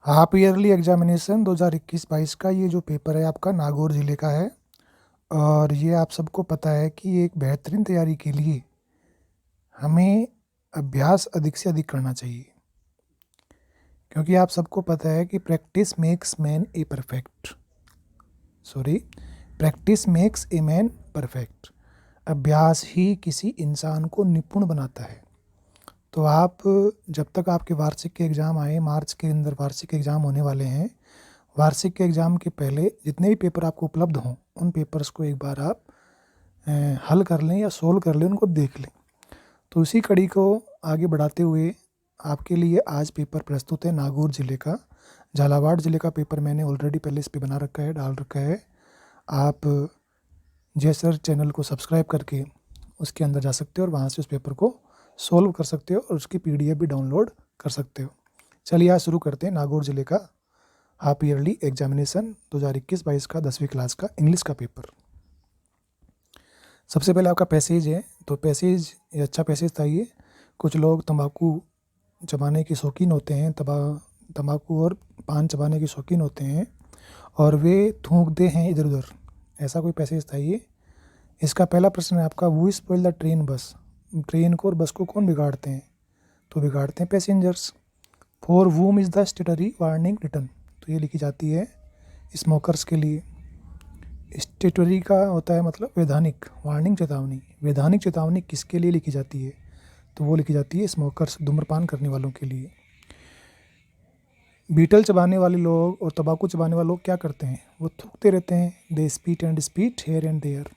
Half yearly examination 2021-22 का ये जो पेपर है आपका नागौर ज़िले का है। और ये आप सबको पता है कि एक बेहतरीन तैयारी के लिए हमें अभ्यास अधिक से अधिक करना चाहिए, क्योंकि आप सबको पता है कि practice makes man a perfect. Practice makes a man perfect. अभ्यास ही किसी इंसान को निपुण बनाता है। तो आप जब तक आपके वार्षिक के एग्ज़ाम आए, मार्च के अंदर वार्षिक एग्ज़ाम होने वाले हैं, वार्षिक के एग्ज़ाम के पहले जितने भी पेपर आपको उपलब्ध हों उन पेपर्स को एक बार आप हल कर लें या सोल्व कर लें, उनको देख लें। तो इसी कड़ी को आगे बढ़ाते हुए आपके लिए आज पेपर प्रस्तुत है नागौर ज़िले का। झालावाड़ ज़िले का पेपर मैंने ऑलरेडी पहले इस पे बना रखा है, डाल रखा है। आप जय सर चैनल को सब्सक्राइब करके उसके अंदर जा सकते हो और वहाँ से उस पेपर को सोल्व कर सकते हो और उसकी PDF भी डाउनलोड कर सकते हो। चलिए आज शुरू करते हैं नागौर ज़िले का हाफ ईयरली एग्जामिनेशन 2021-22 का 10वीं क्लास का इंग्लिश का पेपर। सबसे पहले आपका पैसेज है, तो पैसेज ये अच्छा पैसेज था ये। कुछ लोग तंबाकू चबाने के शौकीन होते हैं, तंबाकू और पान चबाने के शौकीन होते हैं और वे थूकते हैं इधर उधर, ऐसा कोई पैसेज था ये। इसका पहला प्रश्न है आपका, who spoil the train bus. Train को और बस को कौन बिगाड़ते हैं? तो बिगाड़ते हैं passengers. For whom is the statutory warning written, तो ये लिखी जाती है स्मोकर्स के लिए। स्टेटरी का होता है मतलब वैधानिक, वार्निंग चेतावनी। वैधानिक चेतावनी किसके लिए लिखी जाती है? तो वो लिखी जाती है स्मोकर्स, धूम्रपान करने वालों के लिए। बीटल चबाने वाले लोग और तंबाकू चबाने वाले लोग क्या करते हैं? वो थूकते रहते हैं। They spit and spit here and there.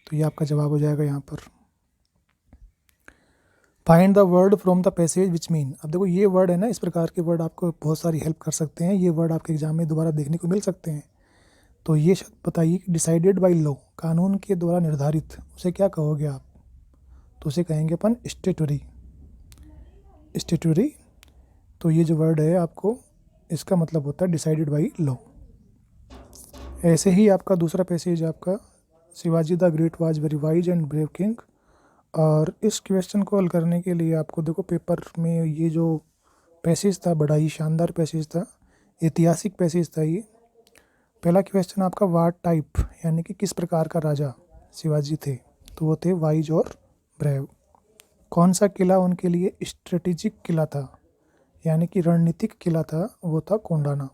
तो ये आपका जवाब हो जाएगा यहाँ पर। Find the word from the passage which mean. अब देखो ये वर्ड है ना, इस प्रकार के वर्ड आपको बहुत सारी हेल्प कर सकते हैं। ये वर्ड आपके एग्जाम में दोबारा देखने को मिल सकते हैं। तो ये शब्द बताइए कि डिसाइडेड बाई लॉ, कानून के द्वारा निर्धारित, उसे क्या कहोगे आप? तो उसे कहेंगे अपन स्टेटरी। स्टेटरी। तो ये जो वर्ड है आपको, इसका मतलब होता है डिसाइडेड बाई लॉ। ऐसे ही आपका दूसरा पैसेज आपका, Shivaji the great was very wise and brave king. और इस क्वेश्चन को हल करने के लिए आपको देखो पेपर में ये जो पैसेज था बड़ा ही शानदार पैसेज था, ऐतिहासिक पैसेज था ये। पहला क्वेश्चन आपका, वाट टाइप यानी कि किस प्रकार का राजा शिवाजी थे? तो वो थे वाइज और ब्रेव। कौन सा किला उनके लिए स्ट्रेटेजिक किला था यानी कि रणनीतिक किला था? वो था कोंडाना।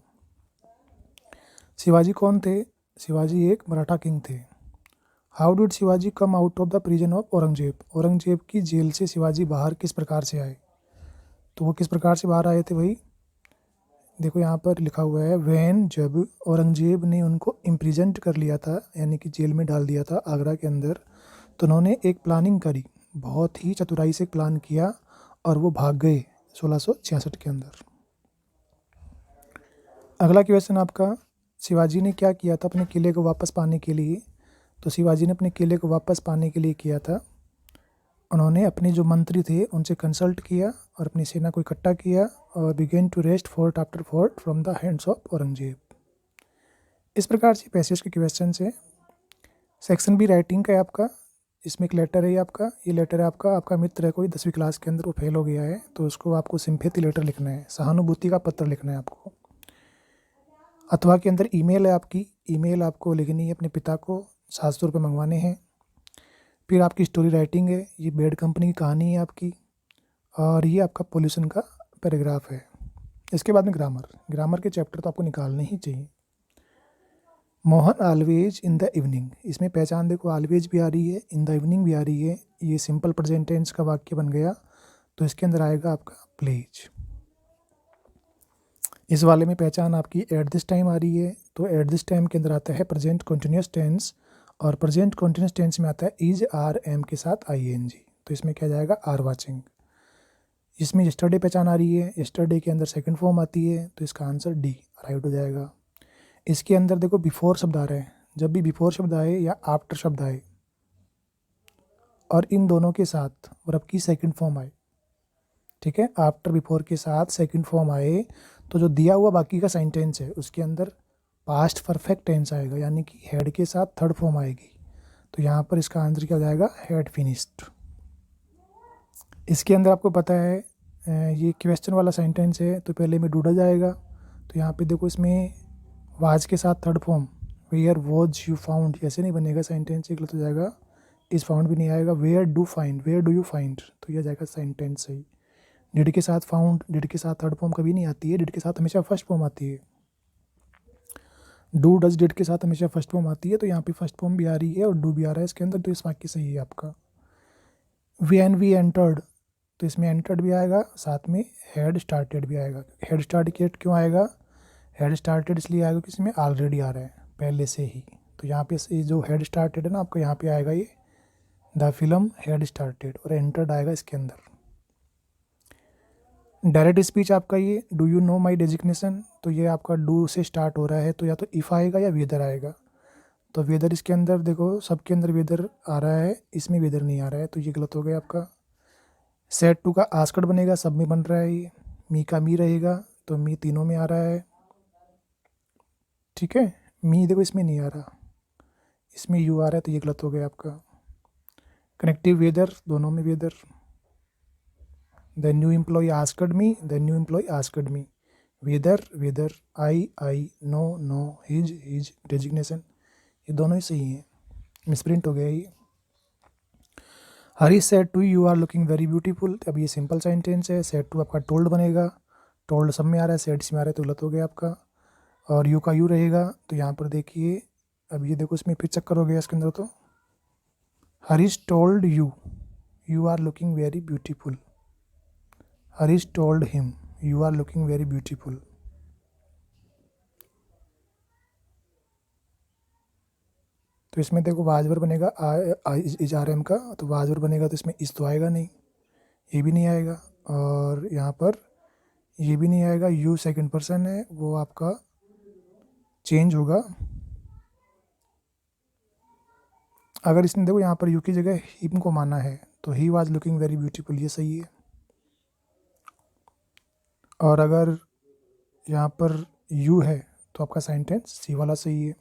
शिवाजी कौन थे? शिवाजी एक मराठा किंग थे। How did Shivaji come out of the prison of Aurangzeb. Aurangzeb की जेल से शिवाजी बाहर किस प्रकार से आए? तो वो किस प्रकार से बाहर आए थे भाई? देखो यहाँ पर लिखा हुआ है, वैन जब औरंगजेब ने उनको इम्प्रिजेंट कर लिया था यानी कि जेल में डाल दिया था आगरा के अंदर, तो उन्होंने एक प्लानिंग करी, बहुत ही चतुराई से प्लान किया और वो भाग गए 1666 के अंदर। अगला क्वेश्चन आपका, शिवाजी ने क्या किया था अपने किले को वापस पाने के लिए? तो शिवाजी ने अपने किले को वापस पाने के लिए किया था, उन्होंने अपने जो मंत्री थे उनसे कंसल्ट किया और अपनी सेना को इकट्ठा किया और began to wrest fort after fort from the hands of Aurangzeb. इस प्रकार से पैसेज के क्वेश्चन है। सेक्शन बी राइटिंग का है आपका। इसमें एक लेटर है ये आपका, ये लेटर है आपका मित्र है कोई 10वीं क्लास के अंदर, वो फेल हो गया है, तो उसको आपको सिंपैथी लेटर लिखना है, सहानुभूति का पत्र लिखना है आपको। अथवा के अंदर ईमेल है आपकी, ईमेल आपको लिखनी है अपने पिता को, 700 रुपये मंगवाने हैं। फिर आपकी स्टोरी राइटिंग है, ये बेड कंपनी की कहानी है आपकी, और ये आपका पोल्यूशन का पैराग्राफ है। इसके बाद में ग्रामर के चैप्टर तो आपको निकालने ही चाहिए। Mohan always in the evening, इसमें पहचान देखो, ऑलवेज भी आ रही है, इन द इवनिंग भी आ रही है, ये सिंपल प्रेजेंट टेंस का वाक्य बन गया, तो इसके अंदर आएगा आपका प्लेज। इस वाले में पहचान आपकी एट दिस टाइम आ रही है, तो एट दिस टाइम के अंदर आता है प्रेजेंट कॉन्टिन्यूस टेंस, और प्रेजेंट कॉन्टिन्यूस टेंस में आता है इज आर एम के साथ ING, तो इसमें क्या जाएगा आर वाचिंग। इसमें यस्टरडे पहचान आ रही है, यस्टरडे के अंदर सेकंड फॉर्म आती है, तो इसका आंसर डी राइट हो जाएगा। इसके अंदर देखो बिफोर शब्द आ रहे हैं, जब भी बिफोर शब्द आए या आफ्टर शब्द आए और इन दोनों के साथ वर्ब की सेकंड फॉर्म आए, ठीक है, आफ्टर बिफोर के साथ सेकंड फॉर्म आए, तो जो दिया हुआ बाकी का सेंटेंस है उसके अंदर पास्ट परफेक्ट टेंस आएगा, यानी कि हैड के साथ थर्ड फॉर्म आएगी, तो यहाँ पर इसका आंसर क्या हो जाएगा हैड फिनिश्ड। इसके अंदर आपको पता है ये क्वेश्चन वाला सेंटेंस है तो पहले में ढूंढा जाएगा। तो यहाँ पे देखो इसमें वाज के साथ third form where was you found, ऐसे नहीं बनेगा सेंटेंस, ये गलत हो जाएगा। इस फाउंड भी नहीं आएगा। वेयर डू यू फाइंड, तो यह जाएगा सेंटेंस सही। डिड के साथ फाउंड, डिड के साथ थर्ड फॉर्म कभी नहीं आती है, डिड के साथ हमेशा फर्स्ट फॉर्म आती है। डू डज डिड के साथ हमेशा फर्स्ट फॉर्म आती है, तो यहाँ पे फर्स्ट फॉर्म भी आ रही है और डू भी आ रहा है इसके अंदर, तो इस वाक्य सही है आपका। वी एंटर्ड, तो इसमें एंटर्ड भी आएगा, साथ में हैड स्टार्टेड भी आएगा। हैड स्टार्टेड क्यों आएगा? हैड स्टार्टेड इसलिए आएगा कि इसमें ऑलरेडी आ रहा है पहले से ही। तो यहाँ पे ये जो हैड स्टार्टेड है ना आपका, यहाँ पे आएगा ये द फिल्म हैड स्टार्टेड, और एंटर्ड आएगा इसके अंदर। डायरेक्ट स्पीच आपका ये do you know my designation, तो ये आपका डू से स्टार्ट हो रहा है, तो या तो इफ़ आएगा या वेदर आएगा। तो वेदर इसके अंदर देखो, सबके अंदर वेदर आ रहा है, इसमें वेदर नहीं आ रहा है, तो ये गलत हो गया आपका। सेट टू का आस्कड बनेगा, सब में बन रहा है ये। मी का मी रहेगा, तो मी तीनों में आ रहा है, ठीक है। मी देखो इसमें नहीं आ रहा, इसमें यू आ रहा है, तो ये गलत हो गया आपका। कनेक्टिव वेदर, दोनों में whether. The new employ asked me, the new employ asked me. Whether whether, I know his designation, ये दोनों ही सही हैं। मिसप्रिंट हो गया ये। Hari said to you are looking very beautiful, अब ये सिंपल सेंटेंस है। सेड टू आपका टोल्ड बनेगा, टोल्ड सब में आ रहा है, सेड इसमें आ रहा है, तो गलत हो गया आपका। और यू का यू रहेगा, तो यहाँ पर देखिए, अब ये देखो इसमें फिर चक्कर हो गया इसके अंदर। तो Harish told you are looking very beautiful. Harish told him you are looking very beautiful. तो इसमें देखो वाजवर बनेगा इज आर एम का, तो वाजवर बनेगा, तो इसमें इस तो आएगा नहीं, ये भी नहीं आएगा, और यहाँ पर ये भी नहीं आएगा। यू सेकंड पर्सन है, वो आपका चेंज होगा। अगर इसने देखो यहाँ पर यू की जगह हिम को माना है, तो he was looking very beautiful, ये सही है। और अगर यहाँ पर यू है, तो आपका सेंटेंस सी वाला सही है।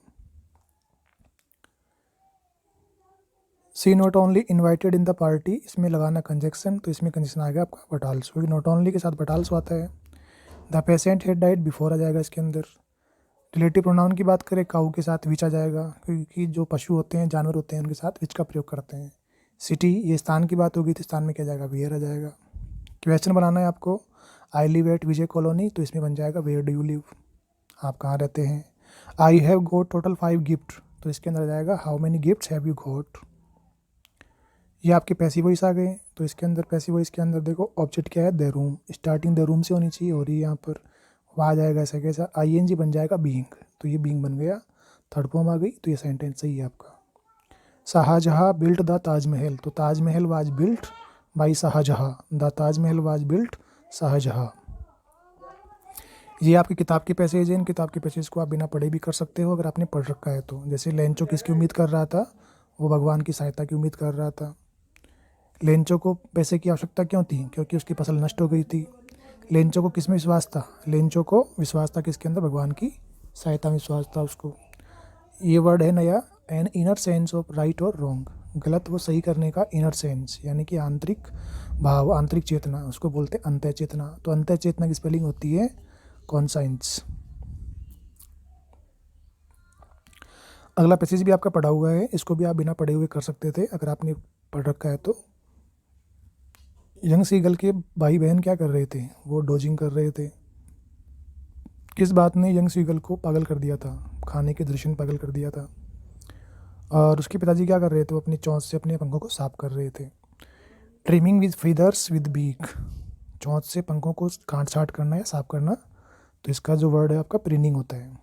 She not only invited in the party, इसमें लगाना कंजक्शन, तो इसमें कंजक्शन आ गया आपका बट आल्सो, क्योंकि नॉट ओनली के साथ बट आल्सो आता है। The patient had died before आ जाएगा इसके अंदर। रिलेटिव प्रोनाउन की बात करें, काऊ के साथ विच आ जाएगा, क्योंकि जो पशु होते हैं, जानवर होते हैं, उनके साथ विच का प्रयोग करते हैं। सिटी, ये स्थान की बात होगी, तो स्थान में क्या जाएगा? वेयर आ जाएगा। क्वेश्चन बनाना है आपको, I live at Vijay colony, तो इसमें बन जाएगा वेयर डू यू लिव, आप कहाँ रहते हैं। I have got total 5 gift, तो इसके अंदर आ जाएगा how many gifts have you got. ये आपके पैसिव वॉइस आ गए, तो इसके अंदर पैसिव वॉइस के अंदर देखो ऑब्जेक्ट क्या है? The room, starting the room से होनी चाहिए, हो रही है यहाँ पर वहाँ जाएगा ऐसा कैसा, आईएनजी बन जाएगा बीइंग, तो ये बीइंग बन गया, थर्ड फॉर्म आ गई, तो ये सेंटेंस सही है आपका। शाहजहाँ बिल्ट द ताजमहल, तो Taj Mahal was built by Shah Jahan, the Taj Mahal was built Shah Jahan. ये आपकी किताब के पैसेज हैं, इन किताब के पैसेज को आप बिना पढ़े भी कर सकते हो अगर आपने पढ़ रखा है तो। जैसे लेंचो किसकी उम्मीद कर रहा था? वो भगवान की सहायता की उम्मीद कर रहा था। लेंचो को पैसे की आवश्यकता क्यों थी? क्योंकि उसकी फसल नष्ट हो गई थी। लेंचो को किस में विश्वास था? लेंचो को विश्वास था किसके अंदर? भगवान की सहायता में विश्वास था उसको। ये वर्ड है नया, an inner sense of right और रॉन्ग, गलत वो सही करने का इनर सेंस, यानी कि आंतरिक भाव, आंतरिक चेतना, उसको बोलते हैं अंतः चेतना। तो अंतः चेतना की स्पेलिंग होती है कॉन्साइंस। अगला पैसेज भी आपका पढ़ा हुआ है, इसको भी आप बिना पढ़े हुए कर सकते थे अगर आपने पढ़ रखा है तो। यंग सीगल के भाई बहन क्या कर रहे थे? वो डोजिंग कर रहे थे। किस बात ने यंग सीगल को पागल कर दिया था? खाने के दृश्य ने पागल कर दिया था। और उसके पिताजी क्या कर रहे थे? वो अपनी चोंच से अपने पंखों को साफ कर रहे थे। Trimming with feathers with beak, चोंच से पंखों को काट छाट करना या साफ करना, तो इसका जो वर्ड है आपका प्रिनिंग होता है।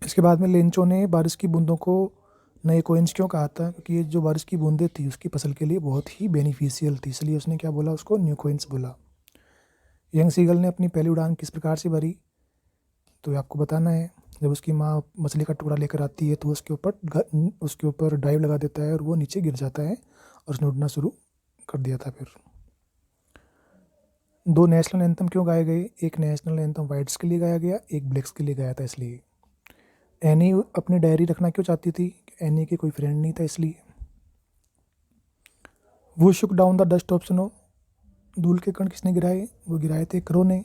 इसके बाद में लेंचो ने बारिश की बूंदों को नए कोइंस क्यों कहा था? क्योंकि ये जो बारिश की बूंदें थी उसकी फसल के लिए बहुत ही बेनिफिशियल थी, इसलिए उसने क्या बोला? उसको न्यू कोइंस बोला। यंग सीगल ने अपनी पहली उड़ान किस प्रकार से भरी? तो आपको बताना है। जब उसकी माँ मछली का टुकड़ा लेकर आती है तो उसके ऊपर डाइव लगा देता है और वो नीचे गिर जाता है और उसने उड़ना शुरू कर दिया था। फिर 2 नेशनल एंथम क्यों गाए गए? एक नेशनल एंथम वाइट्स के लिए गाया गया, एक ब्लैक्स के लिए गाया था इसलिए। एनी अपनी डायरी रखना क्यों चाहती थी? एनी के कोई फ्रेंड नहीं था इसलिए। वो शुक down the dust of snow, धूल के कण किसने गिराए? वो गिराए थे क्रो ने।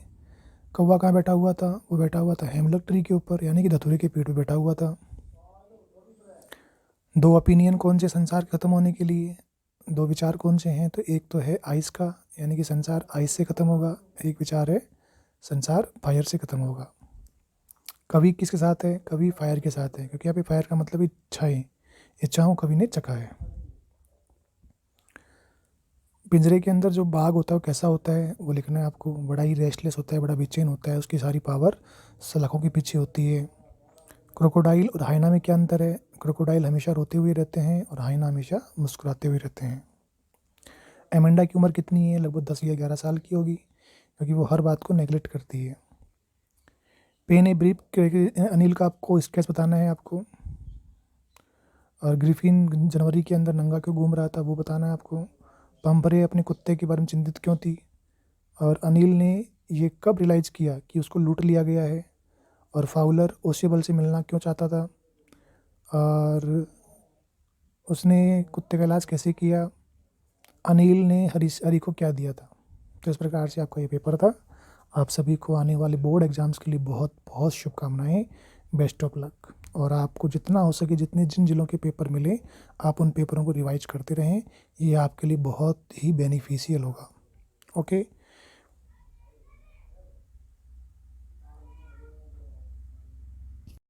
कौवा कहाँ बैठा हुआ था? वो बैठा हुआ था हेमलक ट्री के ऊपर, यानी कि धतूरे के पेड़ पे बैठा हुआ था। दो ओपिनियन कौन से संसार खत्म होने के लिए? दो विचार कौन से हैं? तो एक तो है आइस का, यानी कि संसार आइस से खत्म होगा। एक विचार है संसार फायर से खत्म होगा। कवि किसके साथ है? कवि फायर के साथ है, क्योंकि यहाँ पे फायर का मतलब इच्छाएं, इच्छाओं कवि ने चखा है। पिंजरे के अंदर जो बाघ होता है वो कैसा होता है? वो लिखना है आपको। बड़ा ही रेस्टलेस होता है, बड़ा बेचैन होता है, उसकी सारी पावर सलाखों के पीछे होती है। क्रोकोडाइल और हाइना में क्या अंतर है? क्रोकोडाइल हमेशा रोते हुए रहते हैं और हाइना हमेशा मुस्कुराते हुए रहते हैं। एमेंडा की उम्र कितनी है? लगभग 10 या 11 साल की होगी, क्योंकि वो हर बात को नेगलेक्ट करती है। पेन ए ब्रीफ अनिल का आपको स्केच बताना है आपको। और ग्रिफिन जनवरी के अंदर नंगा क्यों घूम रहा था वो बताना है आपको। पंपरे अपने कुत्ते के बारे में चिंतित क्यों थी? और अनिल ने ये कब रियलाइज़ किया कि उसको लूट लिया गया है? और फाउलर ओसेबल से मिलना क्यों चाहता था? और उसने कुत्ते का इलाज कैसे किया? अनिल ने हरी को क्या दिया था? तो इस प्रकार से आपका ये पेपर था। आप सभी को आने वाले बोर्ड एग्ज़ाम्स के लिए बहुत बहुत शुभकामनाएं। Best of luck. और आपको जितना हो सके, जिन जिलों के पेपर मिले, आप उन पेपरों को रिवाइज करते रहें। ये आपके लिए बहुत ही बेनिफिशियल होगा। ओके।